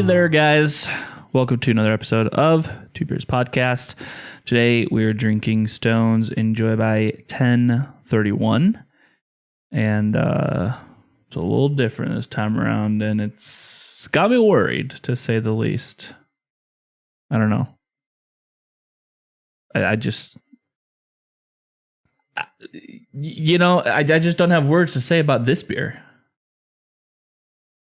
there, guys. Welcome to another episode of Two Beers Podcast. Today we're drinking Stone's Enjoy by 1031. And it's a little different this time around, and it's got me worried, to say the least. I don't know. I just don't have words to say about this beer.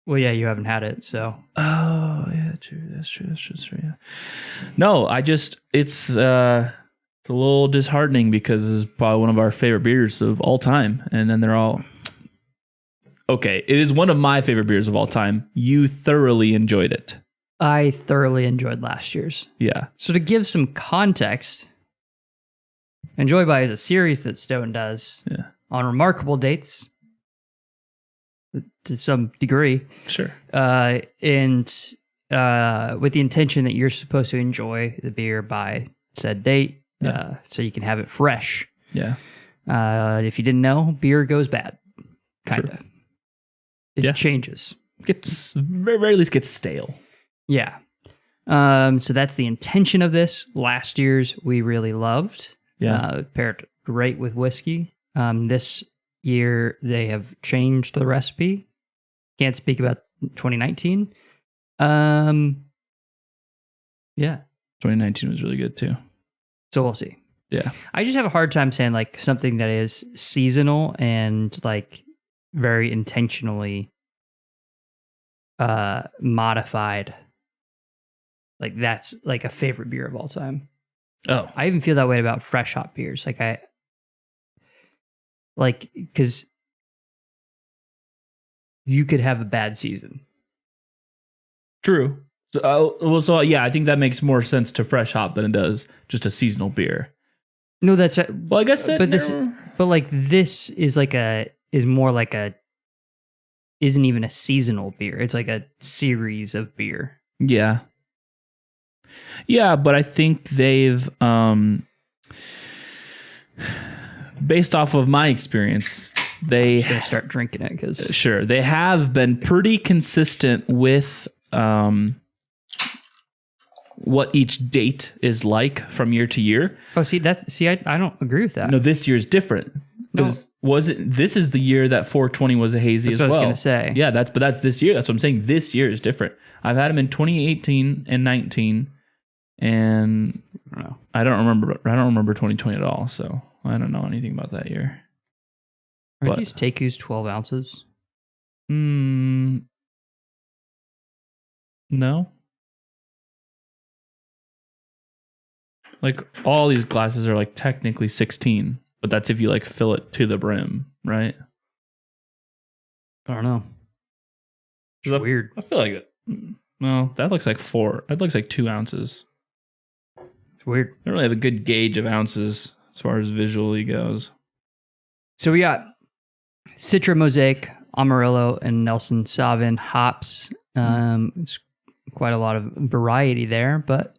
Well, yeah, you haven't had it, so. Oh, yeah, true. That's true. Yeah. No, it's a little disheartening because it's probably one of our favorite beers of all time. And then they're all, okay, it is one of my favorite beers of all time. You thoroughly enjoyed it. I thoroughly enjoyed last year's. Yeah. So to give some context, Enjoy By is a series that Stone does on remarkable dates, to some degree. Sure. And with the intention that you're supposed to enjoy the beer by said date, so you can have it fresh. Yeah. If you didn't know, beer goes bad. Kind of. It changes. Gets, very, very least gets stale. Yeah. So that's the intention of this. Last year's we really loved. Yeah. Paired great with whiskey. This year they have changed the recipe. Can't speak about 2019. Yeah. 2019 was really good too. So we'll see. Yeah. I just have a hard time saying like something that is seasonal and like very intentionally modified. Like that's like a favorite beer of all time. Oh. I even feel that way about fresh hop beers. Because you could have a bad season. True. So, I think that makes more sense to fresh hop than it does just a seasonal beer. No, that's well, I guess that. This is more like a isn't even a seasonal beer. It's like a series of beer. Yeah. Yeah, but I think they've based off of my experience, I'm just gonna start drinking it because sure, they have been pretty consistent with what each date is like from year to year. Oh, I don't agree with that. No, this year's different. No. This is the year that 420 was a hazy as well. That's what I was gonna say. Yeah, that's this year. That's what I'm saying. This year is different. I've had them in 2018 and 19, and I don't remember 2020 at all. So I don't know anything about that year. Are these Teku's 12 ounces? No. Like all these glasses are like technically 16, but that's if you like fill it to the brim, right? I don't know. It's weird. I feel like it. No, that looks like 4. That looks like 2 ounces. It's weird. I don't really have a good gauge of ounces as far as visually goes. So we got Citra Mosaic, Amarillo, and Nelson Sauvin hops. It's quite a lot of variety there, but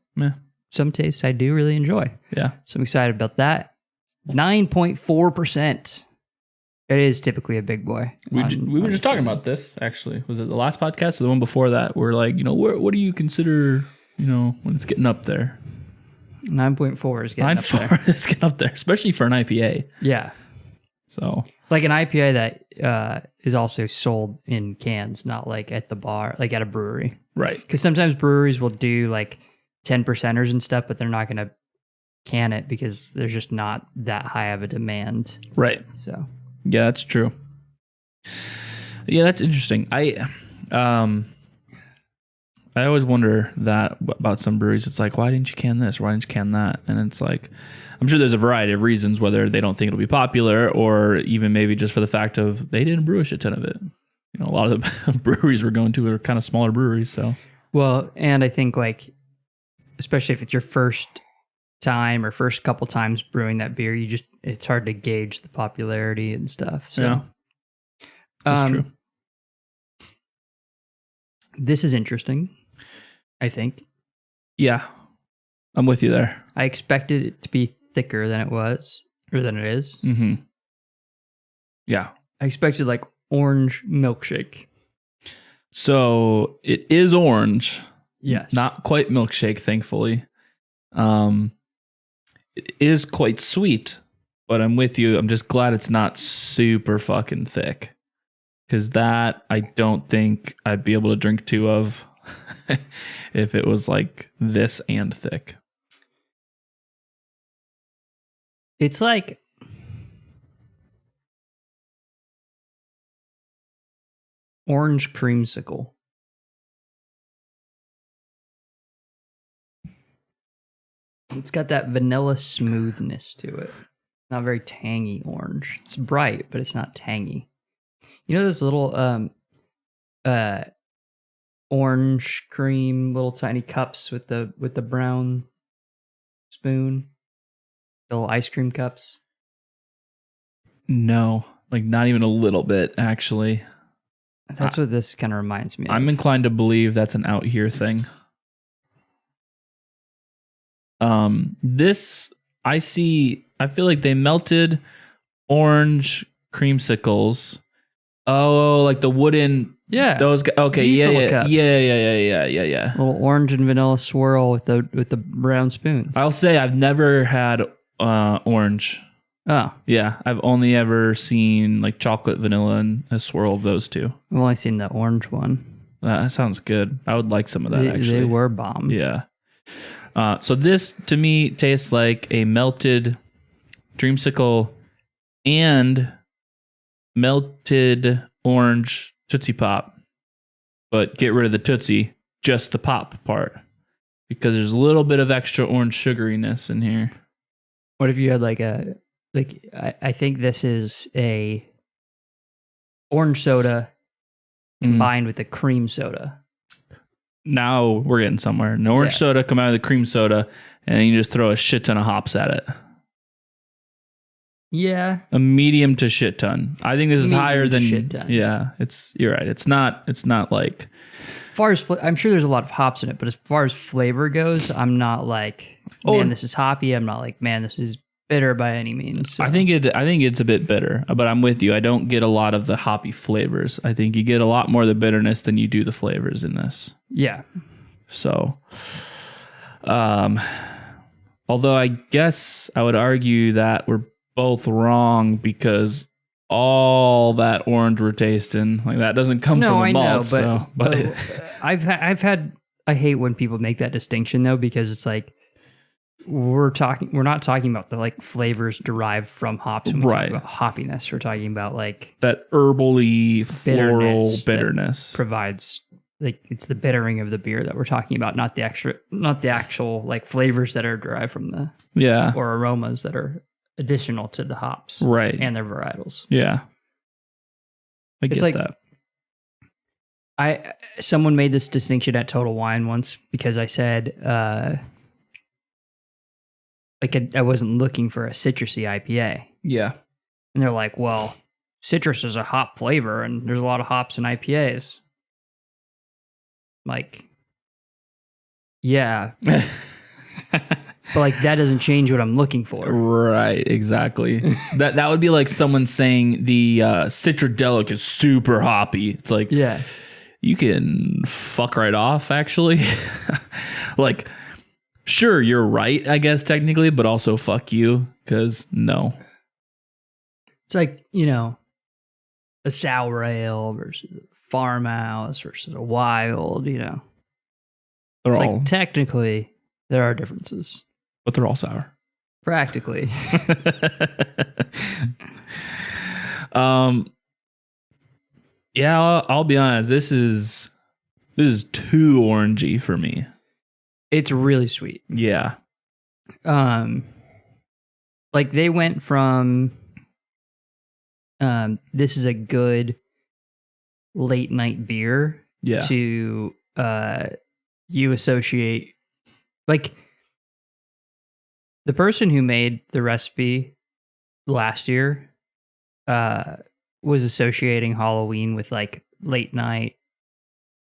some tastes I do really enjoy. Yeah. So I'm excited about that. 9.4%. It is typically a big boy. We were just talking about this, actually. Was it the last podcast or the one before that? We're like, what do you consider, when it's getting up there? 9.4 is getting up there. 9.4 is getting up there, especially for an IPA. Yeah. So, like an IPA that is also sold in cans, not like at the bar, like at a brewery. Right. Because sometimes breweries will do like 10%ers and stuff, but they're not going to can it because there's just not that high of a demand. Right. So. Yeah, that's true. Yeah, that's interesting. I always wonder that about some breweries. It's like, why didn't you can this? Why didn't you can that? And it's like, I'm sure there's a variety of reasons, whether they don't think it'll be popular or even maybe just for the fact of they didn't brew a shit ton of it. A lot of the breweries we're going to are kind of smaller breweries. So, well, and I think like, especially if it's your first time or first couple times brewing that beer, it's hard to gauge the popularity and stuff. So, yeah, that's true. This is interesting, I think. Yeah, I'm with you there. I expected it to be thicker than it was, or than it is. Mm-hmm. Yeah. I expected like orange milkshake. So it is orange. Yes. Not quite milkshake, thankfully. It is quite sweet, but I'm with you. I'm just glad it's not super fucking thick. Because that I don't think I'd be able to drink 2 of if it was like this and thick. It's like orange creamsicle. It's got that vanilla smoothness to it. Not very tangy orange. It's bright, but it's not tangy. You know those little orange cream little tiny cups with the brown spoon? Little ice cream cups? No, like not even a little bit, actually. That's what this kind of reminds me of. I'm inclined to believe that's an out here thing. This I feel like they melted orange creamsicles. Oh, like the wooden. Yeah. Those. Okay. These little Yeah. cups. Yeah. Little orange and vanilla swirl with the brown spoons. I'll say I've never had orange. Oh. Yeah, I've only ever seen like chocolate, vanilla, and a swirl of those two. I've only seen the orange one. That sounds good. I would like some of that, actually. They were bomb. Yeah. So this, to me, tastes like a melted dreamsicle and melted orange Tootsie Pop. But get rid of the Tootsie, just the pop part. Because there's a little bit of extra orange sugariness in here. What if you had I think this is a orange soda combined with a cream soda. Now we're getting somewhere. An orange soda come out of the cream soda, and you just throw a shit ton of hops at it. Yeah. A medium to shit ton. I think this is higher than shit ton. Yeah, you're right. It's not like as far as I'm sure there's a lot of hops in it, but as far as flavor goes, I'm not like, man, this is hoppy. I'm not like, man, this is bitter by any means. So. I think it's a bit bitter, but I'm with you. I don't get a lot of the hoppy flavors. I think you get a lot more of the bitterness than you do the flavors in this. Yeah. So, although I guess I would argue that we're both wrong because all that orange we're tasting, like that doesn't come from the malt. But I hate when people make that distinction though, because it's like we're not talking about the like flavors derived from hops when we talk about hoppiness. We're talking about like that herbally floral bitterness provides, like, it's the bittering of the beer that we're talking about, not the actual like flavors that are derived from the or aromas that are additional to the hops and their varietals. Yeah. I get that. Someone made this distinction at Total Wine once because I said I wasn't looking for a citrusy IPA. Yeah. And they're like, well, citrus is a hop flavor and there's a lot of hops in IPAs. Like, yeah. But like that doesn't change what I'm looking for. Right, exactly. that would be like someone saying the Citradelic is super hoppy. It's like, yeah, you can fuck right off, actually. Like, sure, you're right, I guess, technically, but also fuck you, because no. It's like, you know, a sour ale versus a farmhouse versus a wild, you know. It's like technically there are differences. But they're all sour. Practically. Yeah, I'll be honest. This is too orangey for me. It's really sweet. Yeah. Like they went from this is a good late night beer to you associate, like, the person who made the recipe last year was associating Halloween with like late night,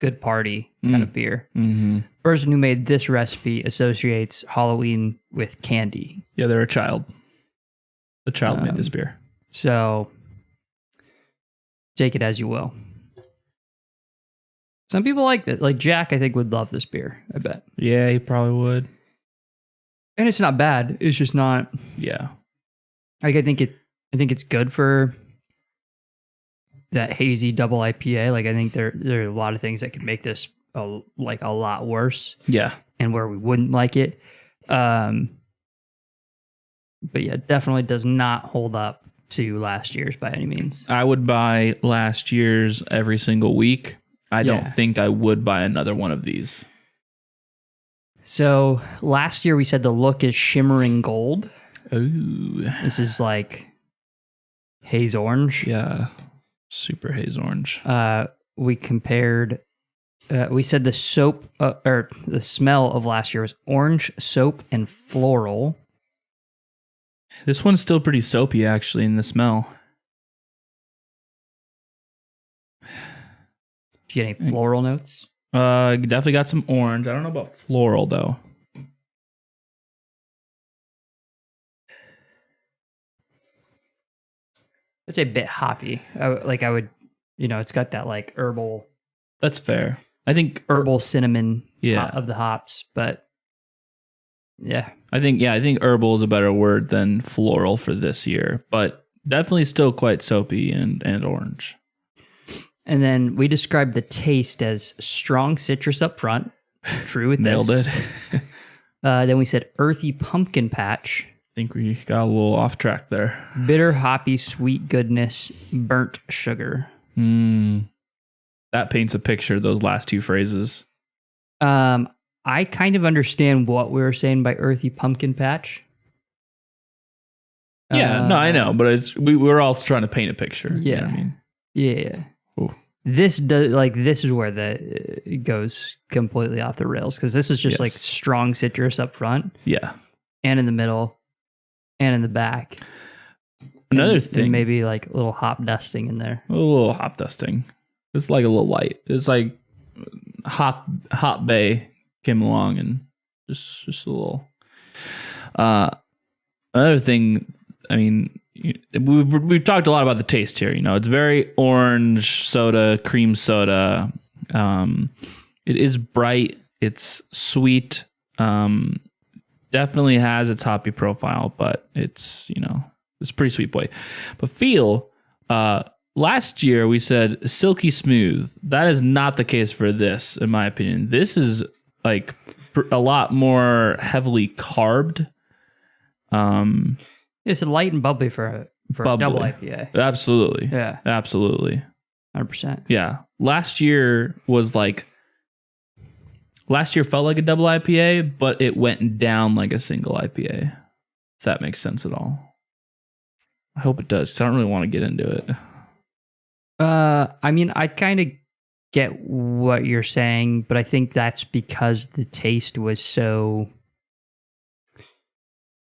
good party kind of beer. Mm-hmm. The person who made this recipe associates Halloween with candy. Yeah, they're a child. The child made this beer. So take it as you will. Some people like that. Like Jack, I think would love this beer. I bet. Yeah, he probably would. And it's not bad. It's just not. Yeah. Like I think it's good for that hazy double IPA. Like I think there are a lot of things that could make this a lot worse. Yeah. And where we wouldn't like it. But yeah, definitely does not hold up to last year's by any means. I would buy last year's every single week. I don't think I would buy another one of these. So last year we said the look is shimmering gold. Ooh. This is like haze orange. Yeah. Super haze orange. We compared, we said the soap, or the smell of last year was orange, soap, and floral. This one's still pretty soapy, actually, in the smell. Do you get any floral notes? Definitely got some orange. I don't know about floral, though. It's a bit hoppy. I would, it's got that like herbal. That's fair. I think herbal cinnamon yeah. Of the hops, but yeah. I think herbal is a better word than floral for this year, but definitely still quite soapy and orange. And then we described the taste as strong citrus up front. True with Nailed this. it. Then we said earthy pumpkin patch. I think we got a little off track there. Bitter, hoppy, sweet goodness, burnt sugar. That paints a picture, those last two phrases. I kind of understand what we were saying by earthy pumpkin patch. Yeah, no, I know, but we're all trying to paint a picture. Yeah. You know what I mean? Yeah. Ooh. This is where it goes completely off the rails, because this is just like strong citrus up front. Yeah. And in the middle and in the back. Another thing. And maybe like a little hop dusting in there. A little hop dusting. It's like a little light. It's like Hop Bay came along and just a little. Another thing, I mean, we've talked a lot about the taste here. It's very orange soda, cream soda. It is bright. It's sweet. Definitely has its hoppy profile, but it's a pretty sweet boy. But feel, last year we said silky smooth. That is not the case for this, in my opinion. This is like a lot more heavily carbed. It's light and bubbly for a double IPA. Absolutely. Yeah. Absolutely. 100%. Yeah. Last year felt like a double IPA, but it went down like a single IPA. If that makes sense at all. I hope it does, because I don't really want to get into it. I mean, I kind of get what you're saying, but I think that's because the taste was so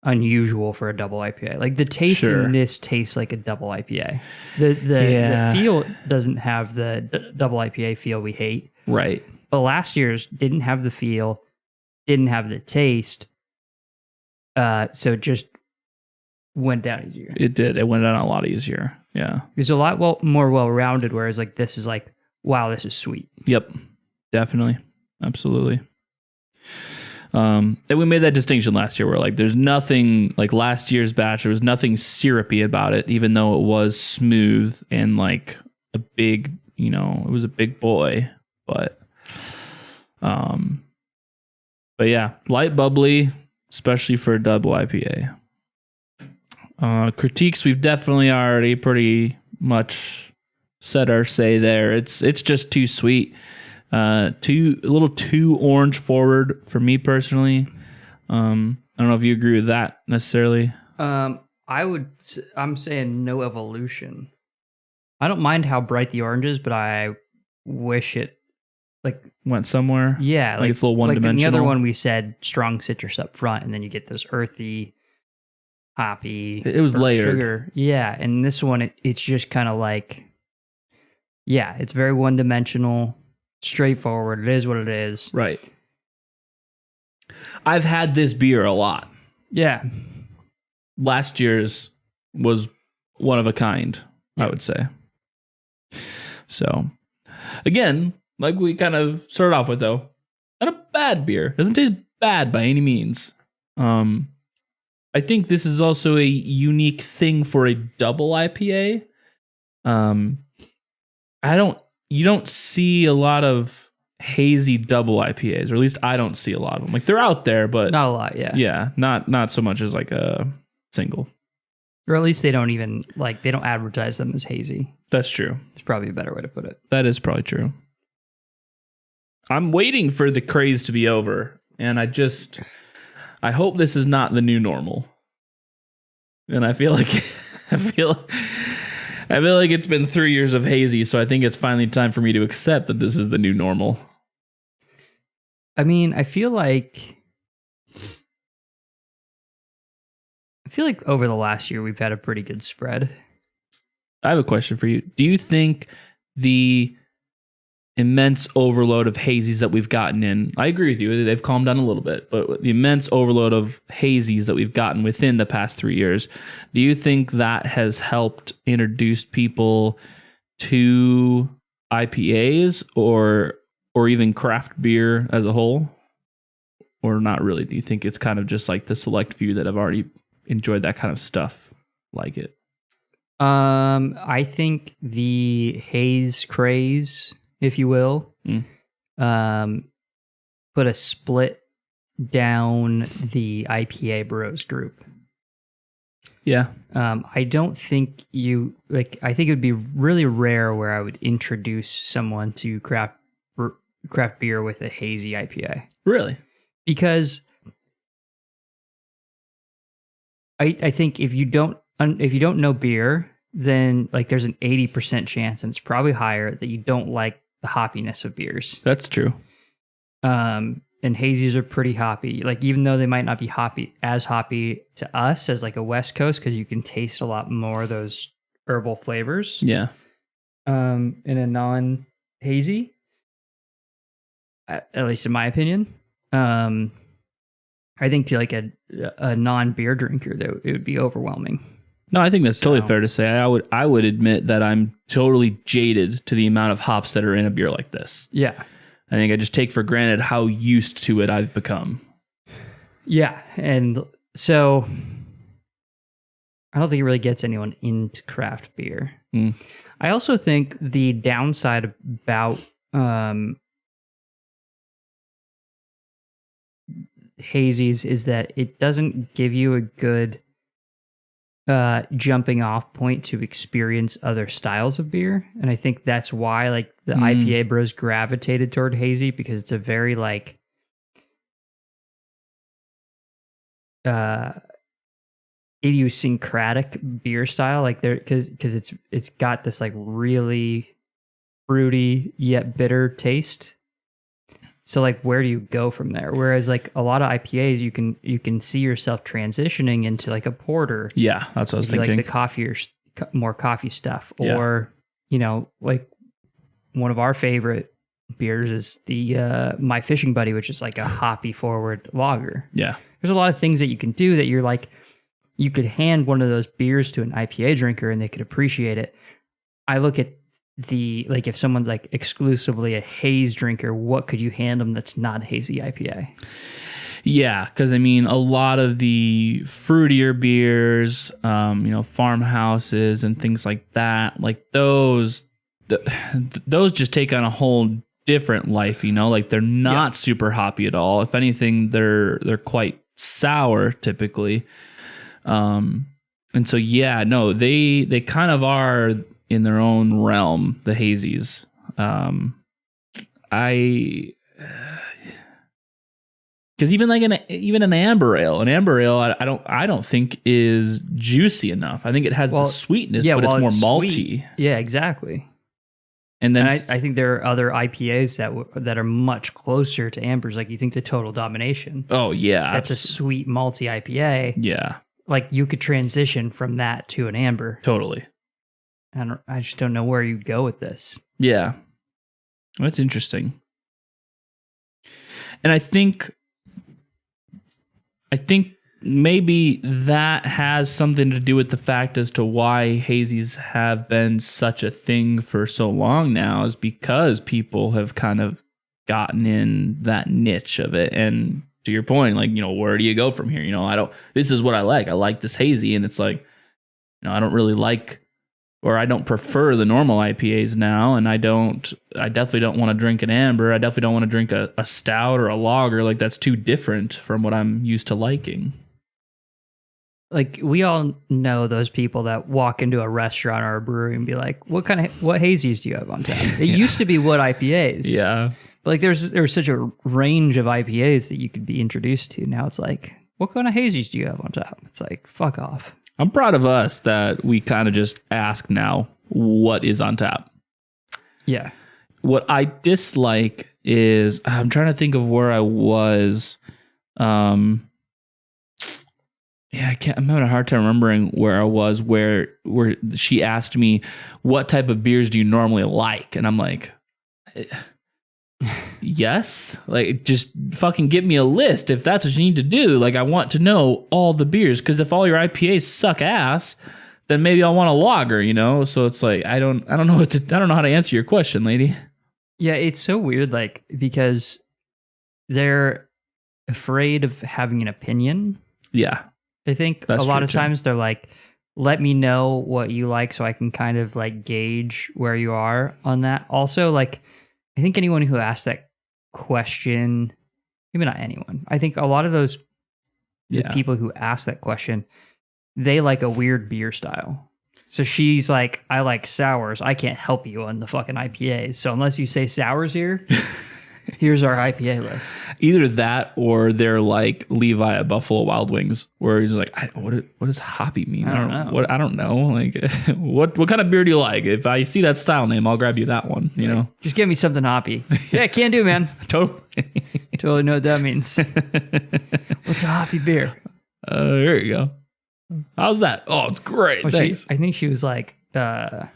unusual for a double IPA. Like the taste in this tastes like a double IPA. The feel doesn't have the double IPA feel we hate. Right. But last year's didn't have the feel, didn't have the taste. So it just went down easier. It did. It went down a lot easier. Yeah. It's a lot more well-rounded, whereas like this is like, wow, this is sweet. Yep. Definitely. Absolutely. And we made that distinction last year where like there's nothing like last year's batch, there was nothing syrupy about it, even though it was smooth and like a big, it was a big boy. But yeah, light bubbly, especially for a double IPA. Critiques, we've definitely already pretty much said our say there. It's just too sweet. A little too orange forward for me personally. I don't know if you agree with that necessarily. I'm saying no evolution. I don't mind how bright the orange is, but I wish it went somewhere. Yeah, like it's a little one-dimensional. In the other one we said strong citrus up front, and then you get those earthy, hoppy. It was layered. Sugar. Yeah, and this one it's just kind of like, yeah, it's very one-dimensional, straightforward. It is what it is. Right. I've had this beer a lot. Yeah. Last year's was one of a kind, I would say. So, again, like we kind of started off with, though, not a bad beer. Doesn't taste bad by any means. I think this is also a unique thing for a double IPA. You don't see a lot of hazy double IPAs, or at least I don't see a lot of them. Like, they're out there, but not a lot. Yeah. Yeah. Not so much as like a single. Or at least they don't advertise them as hazy. That's true. It's probably a better way to put it. That is probably true. I'm waiting for the craze to be over, and I hope this is not the new normal. And I feel like it's been 3 years of hazy, so I think it's finally time for me to accept that this is the new normal. I mean, I feel like over the last year we've had a pretty good spread. I have a question for you. Do you think the immense overload of hazies that we've gotten in, I agree with you, they've calmed down a little bit, but the immense overload of hazies that we've gotten within the past 3 years, do you think that has helped introduce people to IPAs or even craft beer as a whole? Or not really? Do you think it's kind of just like the select few that have already enjoyed that kind of stuff like it? I think the haze craze, if you will, put a split down the IPA bros group. Yeah. I don't think I think it would be really rare where I would introduce someone to craft beer with a hazy IPA. Really? Because I think if you don't know beer, then like there's an 80% chance, and it's probably higher, that you don't like the hoppiness of beers. That's true. And hazies are pretty hoppy. Like, even though they might not be as hoppy to us as like a West Coast, because you can taste a lot more of those herbal flavors. Yeah. In a non-hazy, at least in my opinion. I think to like a non-beer drinker, though, it would be overwhelming. No, I think that's totally fair to say. I would admit that I'm totally jaded to the amount of hops that are in a beer like this. Yeah. I think I just take for granted how used to it I've become. Yeah, and so I don't think it really gets anyone into craft beer. I also think the downside about hazies is that it doesn't give you a good jumping off point to experience other styles of beer. And I think that's why like the IPA bros gravitated toward hazy, because it's a very like idiosyncratic beer style, like there, because it's got this like really fruity yet bitter taste. So like, where do you go from there? Whereas like a lot of IPAs, you can see yourself transitioning into like a porter. Yeah, that's what I was thinking. Like the coffee or more coffee stuff, or like one of our favorite beers is the My Fishing Buddy, which is like a hoppy forward lager. Yeah, there's a lot of things that you can do that you're like, you could hand one of those beers to an IPA drinker and they could appreciate it. I look at like if someone's like exclusively a haze drinker, what could you hand them that's not hazy IPA? Yeah, because I mean, a lot of the fruitier beers, farmhouses and things like that, like those just take on a whole different life. Like they're not super hoppy at all. If anything, they're quite sour typically. And so they kind of are in their own realm, the hazies. Because even an amber ale, I don't think is juicy enough. I think it has the sweetness, but it's more malty. Sweet. Yeah, exactly. And then I think there are other IPAs that are much closer to ambers. Like you think the Total Domination. Oh yeah, that's a sweet malty IPA. Yeah, like you could transition from that to an amber. Totally. I just don't know where you'd go with this. Yeah, that's interesting. And I think maybe that has something to do with the fact as to why hazies have been such a thing for so long now, is because people have kind of gotten in that niche of it. And to your point, like, where do you go from here? This is what I like. I like this hazy. And it's like, I don't really like, or I don't prefer the normal IPAs now. And I definitely don't want to drink an amber. I definitely don't want to drink a stout or a lager. Like, that's too different from what I'm used to liking. Like, we all know those people that walk into a restaurant or a brewery and be like, what hazies do you have on tap? It used to be wood IPAs. Yeah. But like, there's such a range of IPAs that you could be introduced to. Now it's like, what kind of hazies do you have on tap? It's like, fuck off. I'm proud of us that we kind of just ask now what is on tap. Yeah. What I dislike is, I'm trying to think of where I was. I'm having a hard time remembering where I was, where she asked me, what type of beers do you normally like? And I'm like, yes, like, just fucking give me a list if that's what you need to do. Like, I want to know all the beers, because if all your IPAs suck ass, then maybe I'll want a lager, So it's like, I don't know how to answer your question, lady. Yeah, it's so weird, like, because they're afraid of having an opinion. Yeah. I think That's a lot true, of times they're like, let me know what you like so I can kind of like gauge where you are on that. Also, like, I think anyone who asks that question, maybe not anyone, I think a lot of those the people who ask that question, they like a weird beer style. So she's like, I like sours. I can't help you on the fucking IPAs. So unless you say sours here, here's our IPA list. Either that, or they're like Levi at Buffalo Wild Wings, where he's like, what does hoppy mean? I don't know. I don't know. Like, what kind of beer do you like? If I see that style name, I'll grab you that one. Just give me something hoppy. Yeah, can do, man. Totally. Totally know what that means. What's a hoppy beer? There you go. How's that? Oh, it's great. Well, Thanks. I think she was like, well,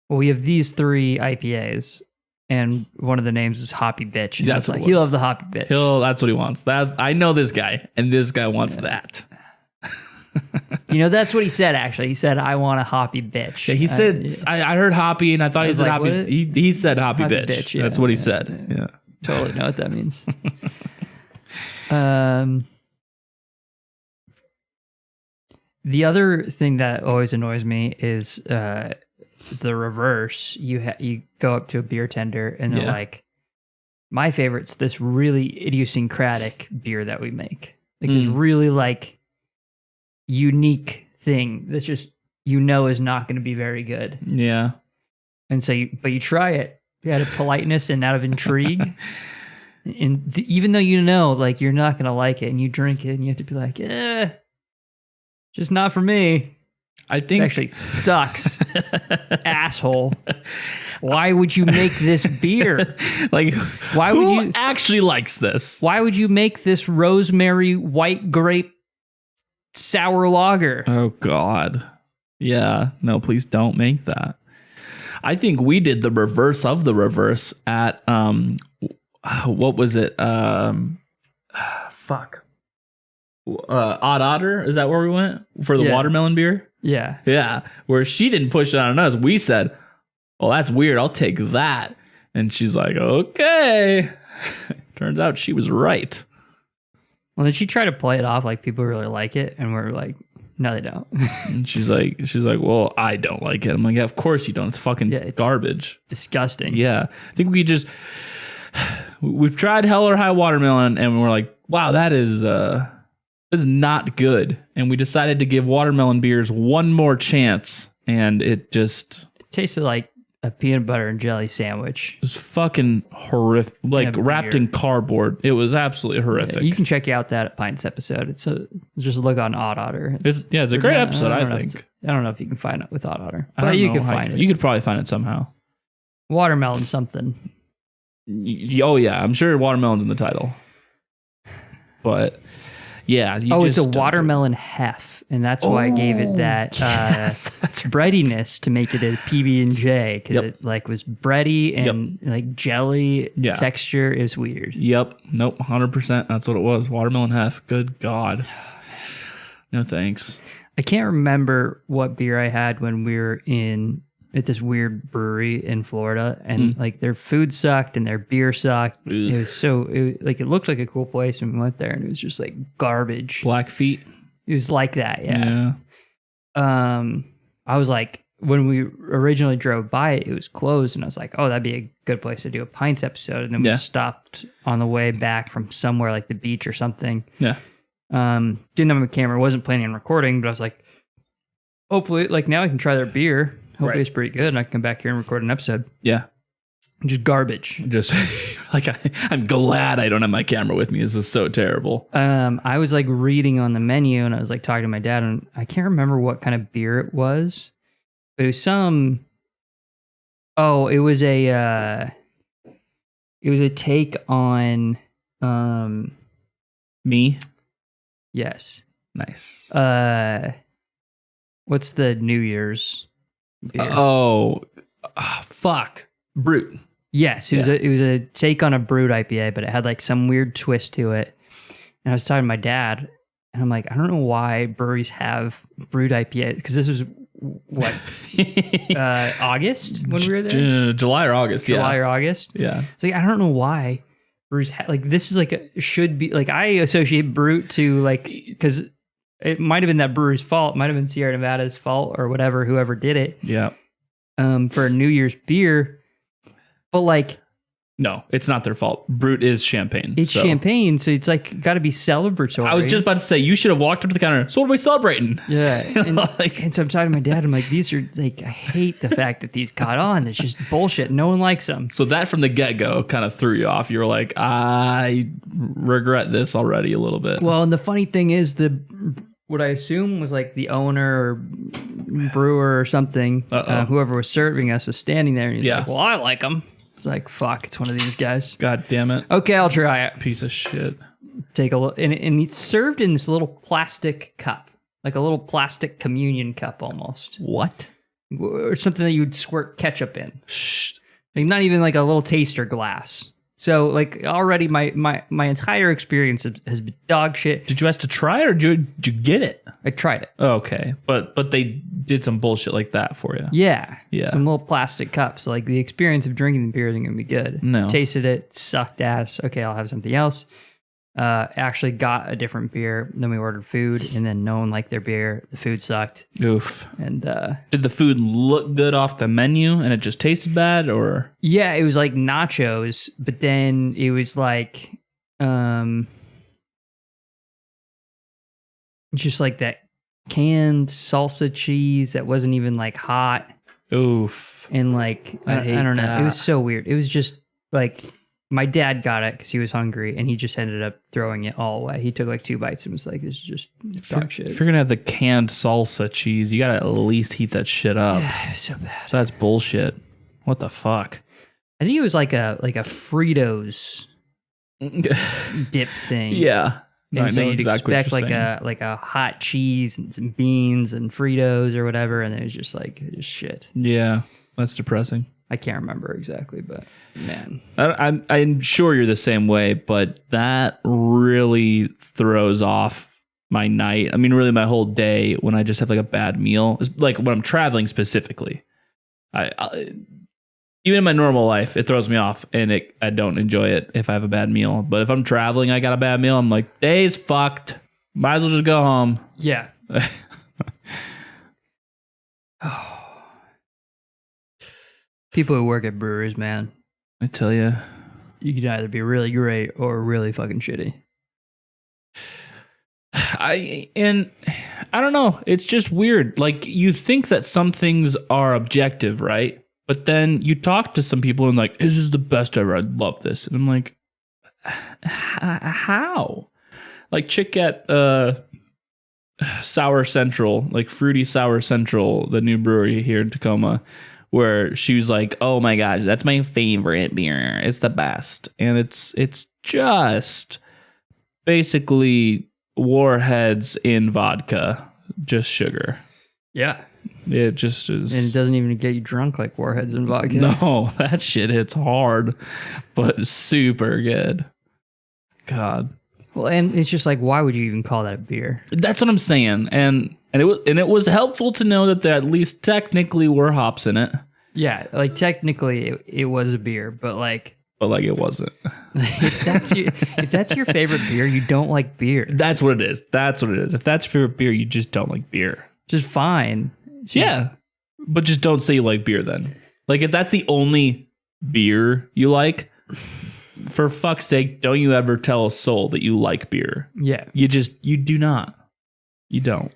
we have these 3 IPAs. And one of the names is Hoppy Bitch. And That's what like, he loves the Hoppy Bitch. That's what he wants. I know this guy, and this guy wants that. That's what he said, actually. He said, I want a Hoppy Bitch. Yeah, he said, I heard Hoppy, and I thought he said like, Hoppy. He said Hoppy Bitch. Bitch, yeah. That's what he said. Yeah. Totally know what that means. The other thing that always annoys me is the reverse. You go up to a beer tender and they're like, my favorite's this really idiosyncratic beer that we make. Like this really like unique thing that's just is not going to be very good. Yeah. And so you try it out of politeness and out of intrigue. And even though like you're not going to like it, and you drink it and you have to be like, just not for me. I think it actually sucks. Asshole. Why would you make this beer? Like, who actually likes this? Why would you make this rosemary white grape sour lager? Oh God. Yeah. No, please don't make that. I think we did the reverse of the reverse at what was it? Fuck. Odd Otter, is that where we went for the watermelon beer? Yeah, where she didn't push it on us. We said, well, that's weird, I'll take that. And she's like, okay. Turns out she was right. Well, then she tried to play it off like people really like it, and we're like, no, they don't. And she's like, well, I don't like it. I'm like, yeah, of course you don't. It's fucking garbage. Disgusting. Yeah, I think we've tried Hell or High Watermelon, and we're like, wow, that is not good. And we decided to give watermelon beers one more chance, and it tasted like a peanut butter and jelly sandwich. It was fucking horrific, like wrapped in cardboard. It was absolutely horrific. Yeah, you can check out that Pints episode. It's just look on Odd Otter. It's a great episode, I think. I don't know if you can find it with Odd Otter, but you can find it. You could probably find it somehow. Watermelon something. Oh yeah, I'm sure watermelon's in the title. But yeah. It's a watermelon hef, and that's why I gave it that breadiness to make it a PB&J, because it like was bready and like jelly texture is weird. Yep. Nope. 100%. That's what it was. Watermelon hef. Good God. No thanks. I can't remember what beer I had when we were at this weird brewery in Florida, and like their food sucked and their beer sucked. Ugh. It looked like a cool place when we went there, and it was just like garbage. Blackfeet. It was like that, yeah. I was like, when we originally drove by it, it was closed, and I was like, oh, that'd be a good place to do a pints episode. And then we stopped on the way back from somewhere like the beach or something. Yeah. Didn't have a camera, wasn't planning on recording, but I was like, hopefully, like now I can try their beer. Hopefully it's pretty good, and I can come back here and record an episode. Yeah. Just garbage. Just like I'm glad I don't have my camera with me. This is so terrible. I was like reading on the menu, and I was like talking to my dad, and I can't remember what kind of beer it was, but it was some. Oh, it was a take on me. Yes. Nice. What's the New Year's beer? Fuck. Brute. Yes, it was a take on a Brute IPA, but it had like some weird twist to it. And I was talking to my dad, and I'm like, I don't know why breweries have Brute IPAs, because this was what August when we were there. July or August. July or August. Yeah. It's like I don't know why breweries like this is like should be like I associate Brute to like because it might have been that brewery's fault, might have been Sierra Nevada's fault or whatever, whoever did it. Yeah. For a New Year's beer. But like, no, it's not their fault. Brute is champagne. It's champagne, so it's like got to be celebratory. I was just about to say you should have walked up to the counter. So what are we celebrating? Yeah, and, and so I'm talking to my dad. I'm like, these are like, I hate the fact that these caught on. It's just bullshit. No one likes them. So that from the get go kind of threw you off. You were like, I regret this already a little bit. Well, and the funny thing is what I assume was like the owner or brewer or something, whoever was serving us was standing there, and he's like, well, I like them. It's like, fuck, it's one of these guys. God damn it. Okay, I'll try it. Piece of shit. Take a look. And it's served in this little plastic cup, like a little plastic communion cup almost. What? Or something that you'd squirt ketchup in. Shh. Like not even like a little taster glass. So like already my entire experience has been dog shit. Did you ask to try it or did you get it? I tried it. Oh, okay. But they did some bullshit like that for you. Yeah. Yeah. Some little plastic cups. So like the experience of drinking the beer isn't going to be good. No. Tasted it, sucked ass. Okay, I'll have something else. Actually got a different beer. Then we ordered food, and then no one liked their beer. The food sucked. Oof. And did the food look good off the menu and it just tasted bad, or? Yeah, it was like nachos, but then it was like just like that canned salsa cheese that wasn't even like hot. Oof. And like I don't know. It was so weird. It was just like my dad got it because he was hungry, and he just ended up throwing it all away. He took like 2 bites and was like, "This is just dog shit." If you're gonna have the canned salsa cheese, you gotta at least heat that shit up. Yeah, it was so bad. That's bullshit. What the fuck? I think it was like a Fritos dip thing. Yeah. And so you'd expect like a hot cheese and some beans and Fritos or whatever, and it was just like shit. Yeah, that's depressing. I can't remember exactly, but man, I'm sure you're the same way, but that really throws off my night. I mean, really my whole day when I just have like a bad meal. It's like when I'm traveling specifically. I even in my normal life, it throws me off, and I don't enjoy it if I have a bad meal. But if I'm traveling, I got a bad meal, I'm like, day's fucked. Might as well just go home. Yeah. People who work at breweries, man. I tell you. You can either be really great or really fucking shitty. I don't know. It's just weird. Like, you think that some things are objective, right? But then you talk to some people and like, this is the best ever. I love this. And I'm like, how? Like Chick at Sour Central, like Fruity Sour Central, the new brewery here in Tacoma, where she was like, oh my gosh, that's my favorite beer. It's the best. And it's just basically Warheads in vodka, just sugar. Yeah. It just is. And it doesn't even get you drunk like Warheads and vodka. No, that shit hits hard, but super good. God. Well, and it's just like, why would you even call that a beer? That's what I'm saying. And it was helpful to know that there at least technically were hops in it. Yeah, like technically it was a beer, but like it wasn't. if that's your favorite beer, you don't like beer. That's what it is. If that's your favorite beer, you just don't like beer. Just fine. Yeah. But just don't say you like beer then. Like if that's the only beer you like, for fuck's sake, don't you ever tell a soul that you like beer. Yeah. You do not. You don't.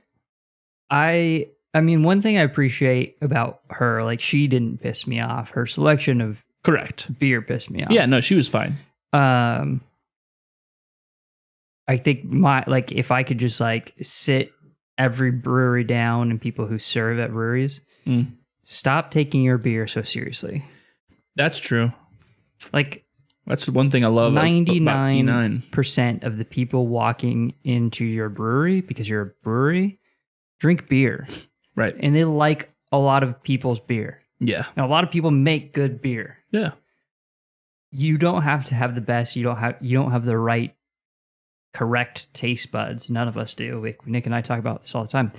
I mean, one thing I appreciate about her, like she didn't piss me off. Her selection of correct beer pissed me off. Yeah, no, she was fine. I think if I could just like sit every brewery down and people who serve at breweries, stop taking your beer so seriously. That's true. Like that's the one thing I love. 99% of the people walking into your brewery, because you're a brewery, drink beer. Right. And they like a lot of people's beer. Yeah. Now, a lot of people make good beer. Yeah. You don't have to have the best. You don't have the right, correct taste buds. None of us do. Nick and I talk about this all the time.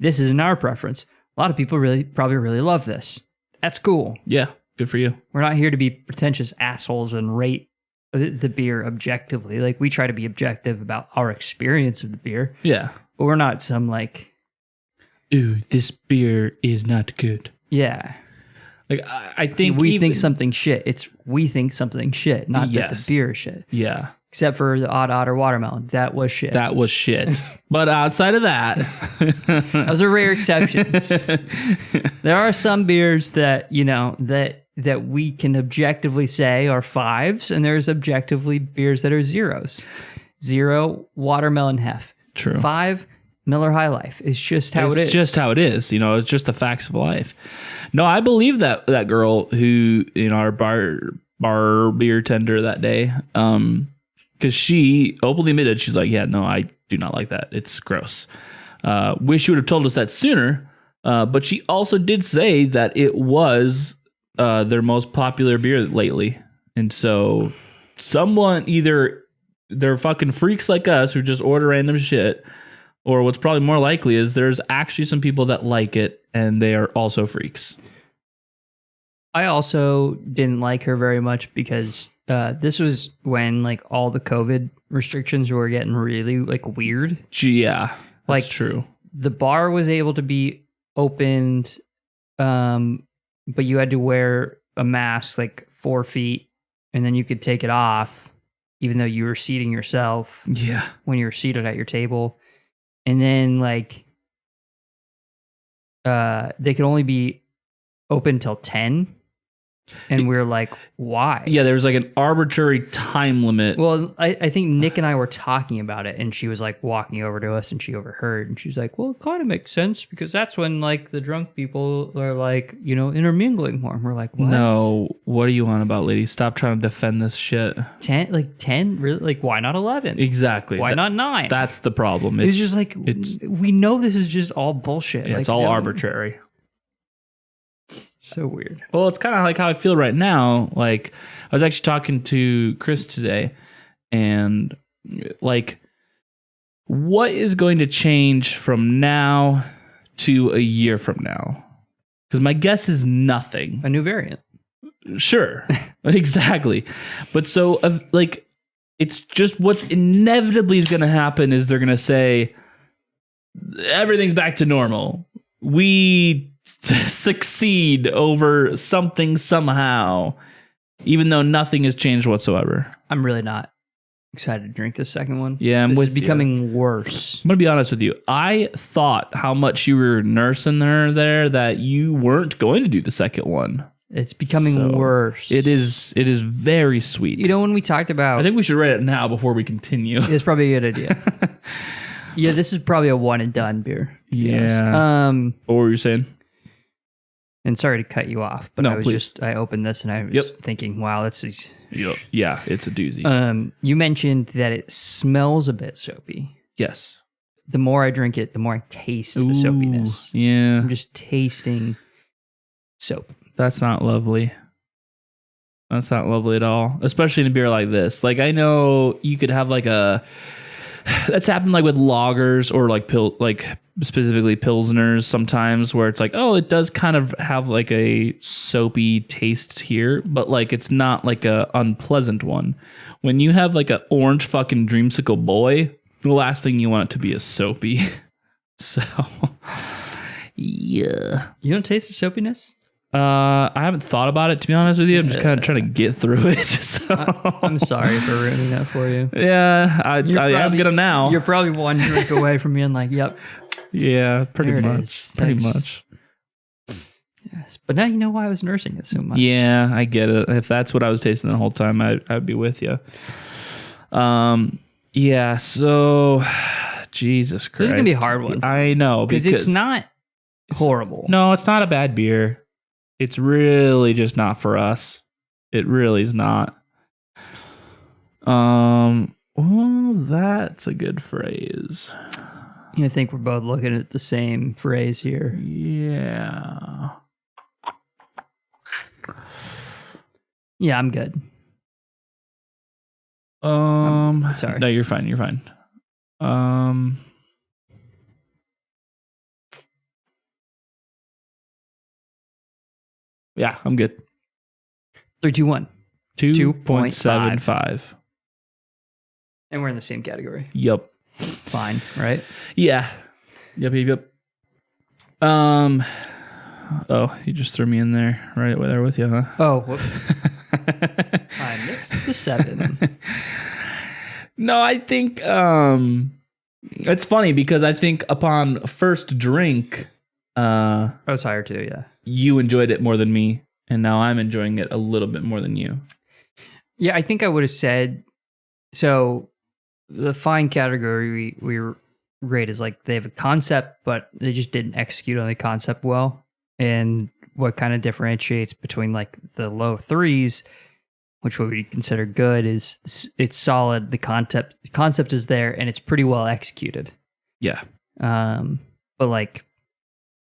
This isn't our preference. A lot of people probably really love this. That's cool. Yeah. Good for you. We're not here to be pretentious assholes and rate the beer objectively. Like we try to be objective about our experience of the beer. Yeah. But we're not some like, ooh, this beer is not good. Yeah. Like I think we think something shit. We think something shit, not that the beer is shit. Yeah. Except for the Odd Otter watermelon. That was shit. But outside of that, those are rare exceptions. There are some beers that, that we can objectively say are fives, and there's objectively beers that are zeros. 0, watermelon hef. True. 5, Miller High Life. It's just how it is. It's just how it is. It's just the facts of life. No, I believe that girl who, our bar beer tender that day, because she openly admitted, she's like, yeah, no, I do not like that. It's gross. Wish you would have told us that sooner. But she also did say that it was their most popular beer lately. And so someone, either they're fucking freaks like us who just order random shit, or what's probably more likely is there's actually some people that like it and they are also freaks. I also didn't like her very much because this was when like all the COVID restrictions were getting really like weird. Yeah, that's true. The bar was able to be opened, but you had to wear a mask like 4 feet, and then you could take it off, even though you were seating yourself. Yeah, when you were seated at your table, and then like they could only be open till 10. And we're like, why? Yeah, there was like an arbitrary time limit. Well, I think Nick and I were talking about it, and she was like walking over to us, and she overheard, and she's like, well, it kind of makes sense because that's when like the drunk people are like, intermingling more. And we're like, what? No, what are you on about, lady? Stop trying to defend this shit. 10? Really? Like, why not 11? Exactly. Why not 9? That's the problem. It's just like, we know this is just all bullshit. Yeah, like, it's all arbitrary. So weird. Well, it's kind of like how I feel right now. Like, I was actually talking to Chris today, and like, what is going to change from now to a year from now? Because my guess is nothing. A new variant. Sure. Exactly. But so, like, it's just what's inevitably is going to happen is they're going to say, everything's back to normal. We succeed over something somehow, even though nothing has changed whatsoever. I'm really not excited to drink this second one. Yeah, this is becoming worse. I'm gonna be honest with you. I thought how much you were nursing her there that you weren't going to do the second one. It's becoming worse. It is very sweet. When we talked about, I think we should rate it now before we continue. It's probably a good idea. Yeah, this is probably a one and done beer. Yeah. What were you saying? And sorry to cut you off, but no, I opened this and I was thinking, wow, this is... Yeah, it's a doozy. You mentioned that it smells a bit soapy. Yes. The more I drink it, the more I taste the soapiness. Yeah. I'm just tasting soap. That's not lovely. That's not lovely at all, especially in a beer like this. Like, I know you could have like that's happened like with lagers or like specifically pilsners sometimes, where it's like, oh, it does kind of have like a soapy taste here, but like it's not like a unpleasant one. When you have like an orange fucking dreamsicle boy, the last thing you want it to be is soapy. So, yeah. You don't taste the soapiness? I haven't thought about it, to be honest with you. I'm just kind of trying to get through it. So. I'm sorry for ruining that for you. Yeah, I'm gonna now. You're probably one drink away from being like, yep. Yeah, pretty much. Pretty much. Yes, but now you know why I was nursing it so much. Yeah, I get it. If that's what I was tasting the whole time, I'd be with you. Yeah, so Jesus Christ. This is going to be a hard one. I know. Because it's not horrible. No, it's not a bad beer. It's really just not for us. It really is not. Well, that's a good phrase. I think we're both looking at the same phrase here. Yeah. Yeah, I'm good. Sorry. No, you're fine. You're fine. Yeah, I'm good. 3, 2, 1. 2.75. And we're in the same category. Yep. Fine, right? Yeah. Yep. Oh, you just threw me in there right there with you, huh? Oh, whoops. I missed the 7. No, I think it's funny because I think upon first drink, I was higher too, yeah. You enjoyed it more than me, and now I'm enjoying it a little bit more than you. Yeah, I think I would have said, so the fine category we rate is like they have a concept, but they just didn't execute on the concept well. And what kind of differentiates between like the low 3s, which what we consider good, is it's solid. The concept is there, and it's pretty well executed. Yeah. But like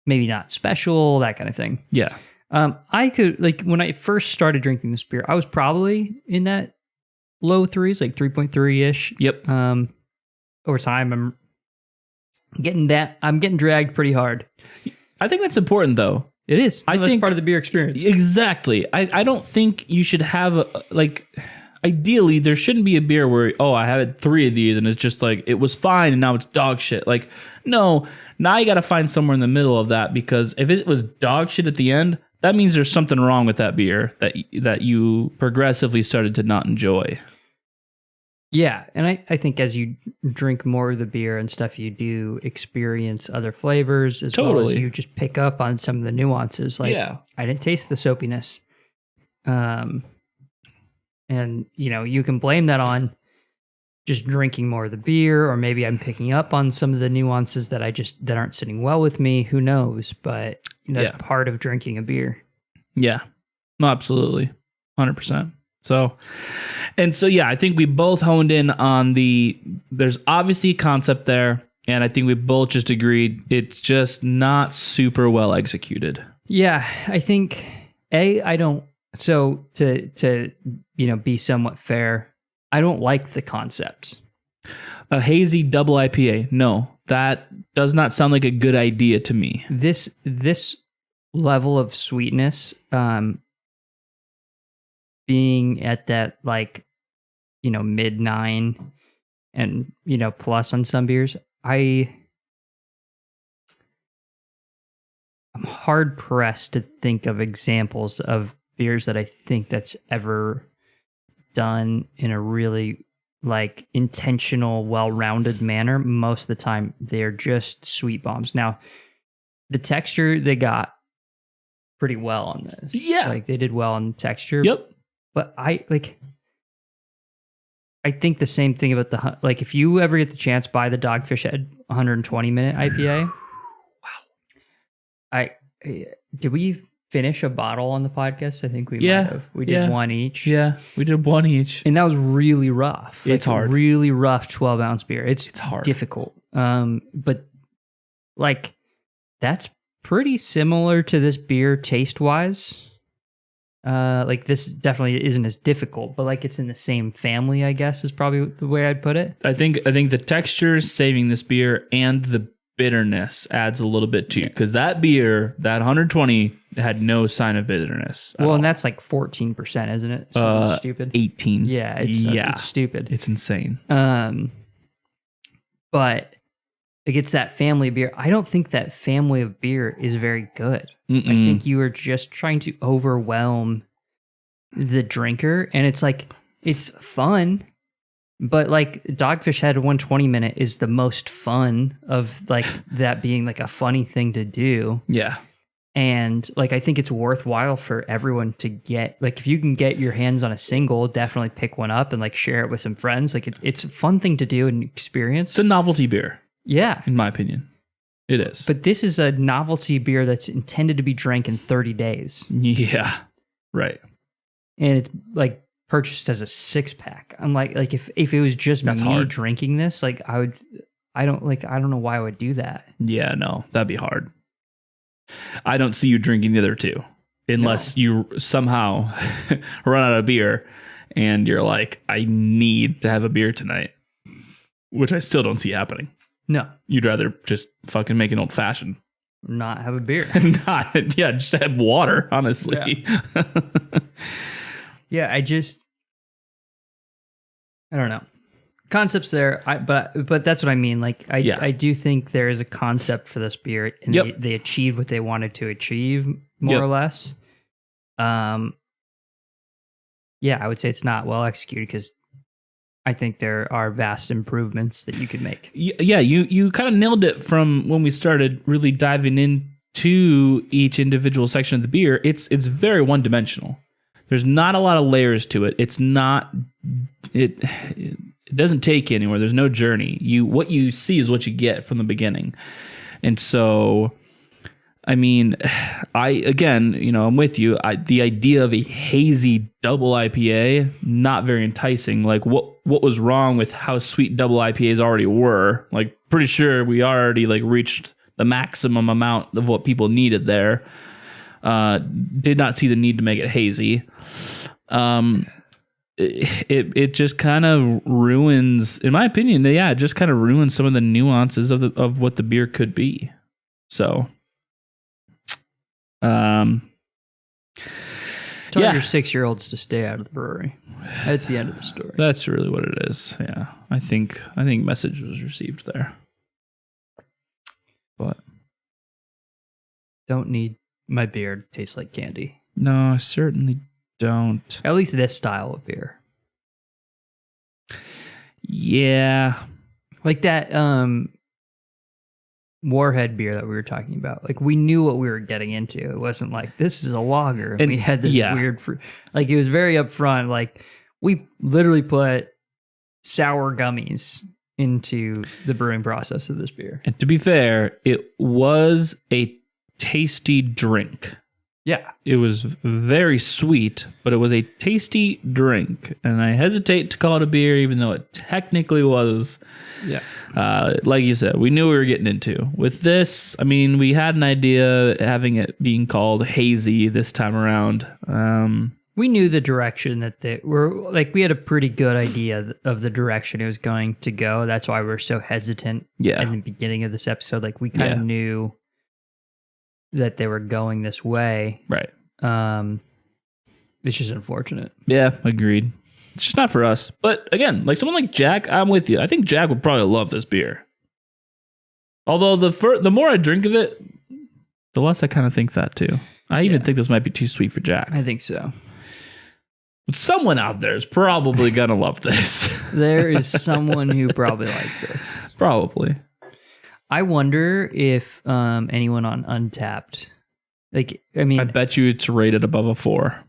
maybe not special, that kind of thing. Yeah. I could, like, when I first started drinking this beer, I was probably in that low 3s, like 3.3-ish. Yep. Over time, I'm getting dragged pretty hard. I think that's important, though. It is. I think that's part of the beer experience. Exactly. I don't think you should have ideally there shouldn't be a beer where, oh, I had 3 of these and it's just like it was fine and now it's dog shit. Like, no, now you got to find somewhere in the middle of that, because if it was dog shit at the end, that means there's something wrong with that beer that you progressively started to not enjoy. Yeah, and I think as you drink more of the beer and stuff, you do experience other flavors as well as you just pick up on some of the nuances. Like, I didn't taste the soapiness. And, you can blame that on just drinking more of the beer, or maybe I'm picking up on some of the nuances that aren't sitting well with me. Who knows? But that's part of drinking a beer. Yeah. No, absolutely. 100%. So, yeah, I think we both honed in on there's obviously a concept there, and I think we both just agreed it's just not super well executed. Yeah, I think, so to be somewhat fair, I don't like the concept. A hazy double IPA. No, that does not sound like a good idea to me. This level of sweetness, being at that mid 9 and plus on some beers, I'm hard pressed to think of examples of beers that I think that's ever done in a really intentional, well-rounded manner. Most of the time they're just sweet bombs. Now, the texture, they got pretty well on this. Yeah. They did well on the texture. Yep. But I think the same thing about if you ever get the chance, buy the Dogfish Head 120-minute IPA. Wow. Did we finish a bottle on the podcast? I think we might have. We did one each. Yeah, we did one each. And that was really rough. It's hard. Really rough 12-ounce beer. It's hard. Difficult. But that's pretty similar to this beer taste-wise. Like this definitely isn't as difficult, but like it's in the same family, I guess is probably the way I'd put it. I think the texture saving this beer and the bitterness adds a little bit too, because that beer, that 120, had no sign of bitterness. Well, and that's like 14%, isn't it? So stupid. 18. Yeah, it's stupid. It's insane. But like it's that family beer. I don't think that family of beer is very good. I think you are just trying to overwhelm the drinker, and it's like it's fun. But like Dogfish Head 120 minute is the most fun of like that being like a funny thing to do. Yeah. And like I think it's worthwhile for everyone to get, like if you can get your hands on a single, definitely pick one up and like share it with some friends. Like it's a fun thing to do and experience. It's a novelty beer. Yeah. In my opinion. It is. But this is a novelty beer that's intended to be drank in 30 days. Yeah. Right. And it's like purchased as a 6-pack. I'm like if it was just That's me hard. drinking this, like I don't know why I would do that. Yeah, no, that'd be hard. I don't see you drinking the other two unless you somehow run out of beer and you're like, I need to have a beer tonight, which I still don't see happening. No. You'd rather just fucking make an old fashioned. Not have a beer. Just have water, honestly. Yeah, I don't know. Concepts there, but that's what I mean. Like I do think there is a concept for this beer, and they achieved what they wanted to achieve, more or less. I would say it's not well executed because I think there are vast improvements that you could make. Yeah, you kind of nailed it from when we started really diving into each individual section of the beer. It's very one dimensional. There's not a lot of layers to it. It's not it doesn't take you anywhere. There's no journey. What you see is what you get from the beginning. And so, I mean, I'm with you. The idea of a hazy double IPA, not very enticing. Like what was wrong with how sweet double IPAs already were? Like pretty sure we already like reached the maximum amount of what people needed there. Did not see the need to make it hazy. It just kind of ruins, in my opinion, it just kind of ruins some of the nuances of what the beer could be. So, tell your 6-year-olds to stay out of the brewery. That's the end of the story. That's really what it is. Yeah, I think message was received there. But don't need my beer to taste like candy. No, I certainly don't. At least this style of beer. Yeah. Like that Warhead beer that we were talking about. Like we knew what we were getting into. It wasn't like this is a lager and we had this weird fruit. Like it was very upfront. Like we literally put sour gummies into the brewing process of this beer. And to be fair, it was a tasty drink. Yeah. It was very sweet, but it was a tasty drink. And I hesitate to call it a beer, even though it technically was. Yeah. Like you said, we knew what we were getting into. With this, I mean, we had an idea having it being called hazy this time around. We knew the direction that they were, like, we had a pretty good idea of the direction it was going to go. That's why we're so hesitant in the beginning of this episode. Like, we kind of knew that they were going this way. Right. It's just unfortunate. Yeah, agreed. It's just not for us. But again, like someone like Jack, I'm with you. I think Jack would probably love this beer. Although the more I drink of it, the less I kind of think that too. I even think this might be too sweet for Jack. I think so. But someone out there is probably going to love this. There is someone who probably likes this. Probably. I wonder if anyone on Untappd, like, I mean, I bet you it's rated above a 4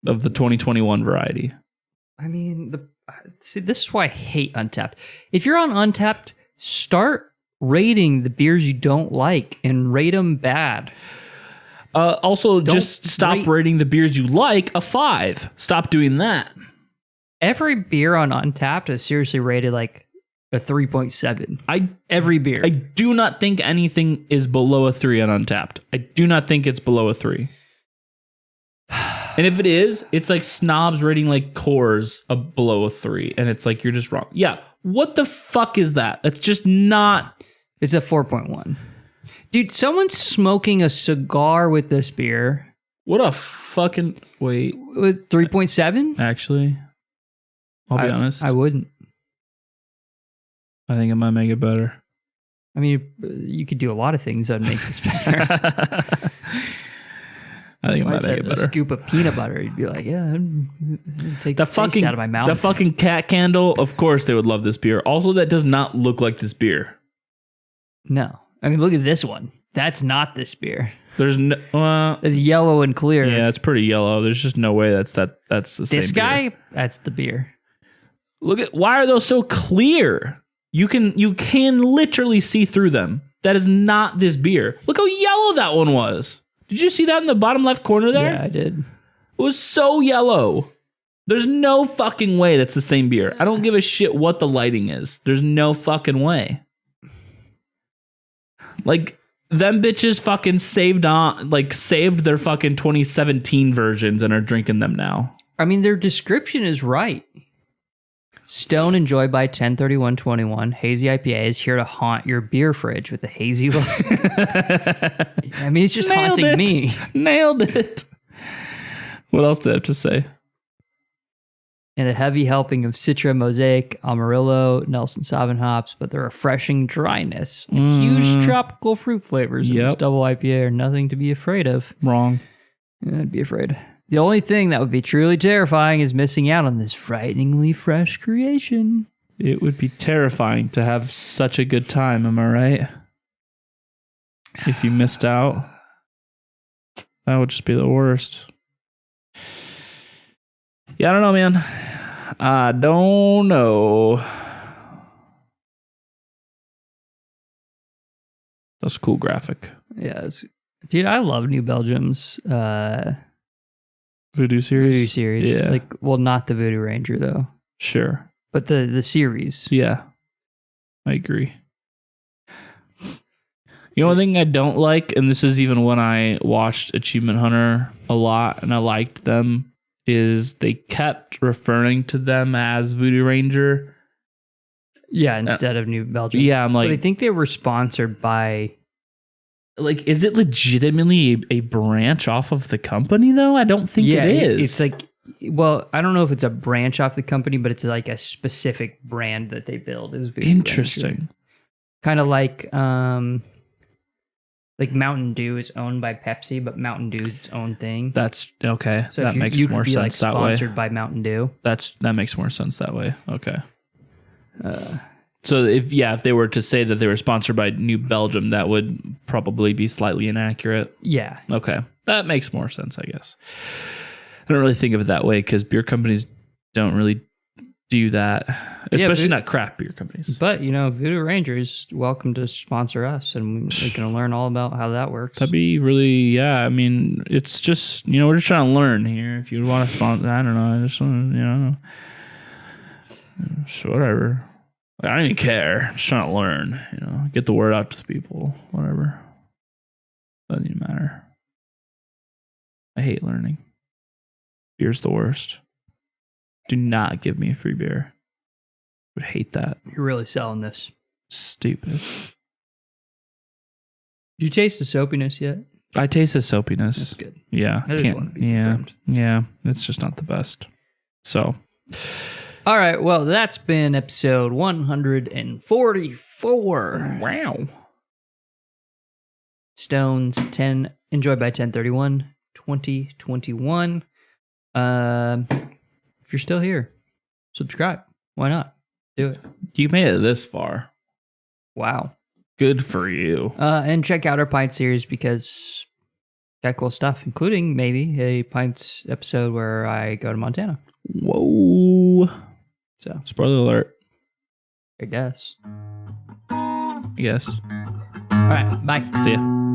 of the 2021 variety. I mean, see, this is why I hate Untappd. If you're on Untappd, start rating the beers you don't like and rate them bad. Also, just stop rating the beers you like a 5. Stop doing that. Every beer on Untappd is seriously rated like a 3.7. Every beer. I do not think anything is below a 3 on Untappd. I do not think it's below a 3. And if it is, it's like snobs rating like Coors below a 3. And it's like, you're just wrong. Yeah. What the fuck is that? That's just not. It's a 4.1. Dude, someone's smoking a cigar with this beer. What a fucking... Wait. With 3.7? Actually, I'll be honest. I wouldn't. I think it might make it better. I mean, you could do a lot of things that would make this better. I think it might make it better. A scoop of peanut butter, you'd be like, yeah, take the taste out of my mouth. The fucking cat candle, of course they would love this beer. Also, that does not look like this beer. No. I mean, look at this one. That's not this beer. There's no... it's yellow and clear. Yeah, it's pretty yellow. There's just no way that's the same This guy, beer. that's the beer. Look at... Why are those so clear? You can literally see through them. That is not this beer. Look how yellow that one was. Did you see that in the bottom left corner there? Yeah, I did. It was so yellow. There's no fucking way that's the same beer. I don't give a shit what the lighting is. There's no fucking way. Like, them bitches fucking saved their fucking 2017 versions and are drinking them now. I mean, their description is right. Stone enjoyed by 10/31/21. Hazy IPA is here to haunt your beer fridge with a hazy look. I mean, it's just haunting me. Nailed it. What else did I have to say? And a heavy helping of Citra, Mosaic, Amarillo, Nelson Sauvin hops, but the refreshing dryness, huge tropical fruit flavors of this double IPA are nothing to be afraid of. Wrong. Yeah, I'd be afraid. The only thing that would be truly terrifying is missing out on this frighteningly fresh creation. It would be terrifying to have such a good time, am I right? If you missed out, that would just be the worst. Yeah, I don't know, man. I don't know. That's a cool graphic. Yeah, dude, I love New Belgium's Voodoo series. Yeah. Like, well, not the Voodoo Ranger though. Sure. But the series. Yeah. I agree. You know, one thing I don't like, and this is even when I watched Achievement Hunter a lot and I liked them, is they kept referring to them as Voodoo Ranger. Yeah, instead of New Belgium. Yeah, I'm like... But I think they were sponsored by... Like, is it legitimately a branch off of the company, though? I don't think it is. It's like... Well, I don't know if it's a branch off the company, but it's like a specific brand that they build. Is Voodoo interesting. Kind of like Mountain Dew is owned by Pepsi, but Mountain Dew is its own thing. That's okay. So that makes more sense that way. Sponsored by Mountain Dew. That makes more sense that way. Okay. So if they were to say that they were sponsored by New Belgium, that would probably be slightly inaccurate. Yeah. Okay. That makes more sense, I guess. I don't really think of it that way because beer companies don't really do that, especially not craft beer companies. But, Voodoo Ranger is welcome to sponsor us, and we can learn all about how that works. That'd be really, I mean, it's just, we're just trying to learn here. If you want to sponsor, I don't know, I just want to, so whatever. I don't even care. I'm just trying to learn, get the word out to the people, whatever. Doesn't even matter. I hate learning. Beer's the worst. Do not give me a free beer. I would hate that. You're really selling this. Stupid. Did you taste the soapiness yet? I taste the soapiness. That's good. Yeah. I just want to be confirmed. Yeah. It's just not the best. So. All right. Well, that's been episode 144. Wow. Stones 10, enjoyed by 10/31, 2021. If you're still here, subscribe. Why not? Do it. You made it this far. Wow. Good for you. And check out our Pint series because got cool stuff, including maybe a Pints episode where I go to Montana. Whoa. So, spoiler alert. I guess. Yes. All right. Bye. See ya.